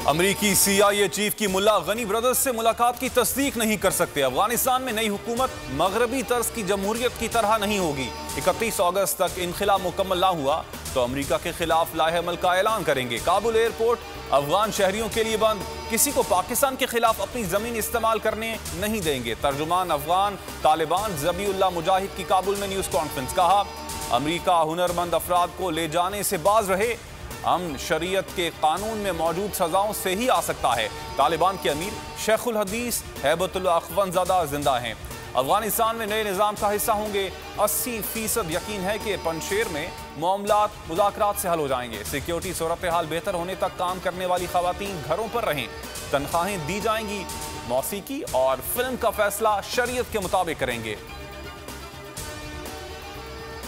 अमरीकी CIA chief की मुल्ला Ghani brothers से मुलाकात की तस्दीक नहीं कर सकते। अफगानिस्तान में नई हुकूमत मगरबी तर्ज की जमहूरियत की तरह नहीं होगी। 31 अगस्त तक इनखिला मुकम्मल ना हुआ तो अमरीका के खिलाफ लाहे-ए-अमल का ऐलान करेंगे। काबुल एयरपोर्ट अफगान शहरियों के लिए बंद, किसी को पाकिस्तान के खिलाफ अपनी जमीन इस्तेमाल करने नहीं देंगे। तर्जुमान अफगान तालिबान ज़बीउल्लाह मुजाहिद की काबुल में न्यूज़ कॉन्फ्रेंस। कहा, अमरीका हुनरमंद अफराद को ले जाने से बाज रहे, अमन शरीयत के कानून में मौजूद सजाओं से ही आ सकता है। तालिबान के अमीर शेखुल हदीस हैबतुल्लाह अखवंज़ादा जिंदा हैं। अफगानिस्तान में नए निज़ाम का हिस्सा होंगे। 80% यकीन है कि पंशेर में मामलात मुज़ाकरात से हल हो जाएंगे। सिक्योरिटी सूरत हाल बेहतर होने तक काम करने वाली खवातीन घरों पर रहें, तनख्वाहें दी जाएंगी। मौसीकी और फिल्म का फैसला शरीयत के मुताबिक करेंगे।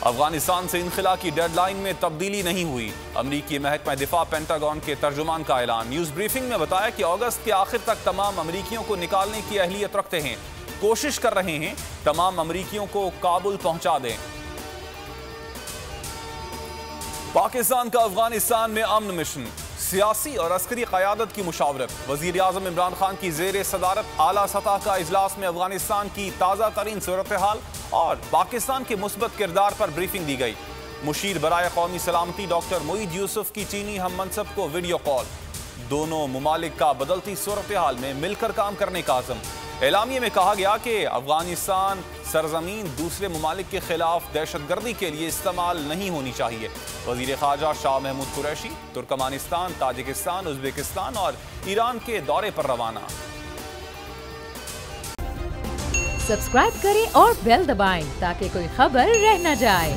अफगानिस्तान से इनखिला की डेडलाइन में तब्दीली नहीं हुई। अमरीकी महकमा दिफा पेंटागन के तर्जुमान का ऐलान। न्यूज़ ब्रीफिंग में बताया कि अगस्त के आखिर तक तमाम अमरीकियों को निकालने की अहलियत रखते हैं, कोशिश कर रहे हैं तमाम अमरीकियों को काबुल पहुंचा दें। पाकिस्तान का अफगानिस्तान में अमन मिशन, सियासी और अस्करी क़यादत की मुशावरत। वज़ीर आज़म इमरान खान की ज़ेर सदारत आला सतह का इजलास में अफगानिस्तान की ताज़ा तरीन सूरत हाल और पाकिस्तान के मुस्बत किरदार पर ब्रीफिंग दी गई। मुशीर बराए कौमी सलामती डॉक्टर मोईद यूसुफ की चीनी हम मनसब को वीडियो कॉल। दोनों मुमालिक का बदलती सूरत हाल में मिलकर काम करने का आज़म। एलामिये में कहा गया कि अफगानिस्तान सरजमीन दूसरे मुमालिक के खिलाफ दहशतगर्दी के लिए इस्तेमाल नहीं होनी चाहिए। वज़ीर ख़ारजा शाह महमूद कुरैशी तुर्कमानिस्तान, ताजिकिस्तान, उज़्बेकिस्तान और ईरान के दौरे पर रवाना। सब्सक्राइब करें और बेल दबाएं ताकि कोई खबर रह न जाए।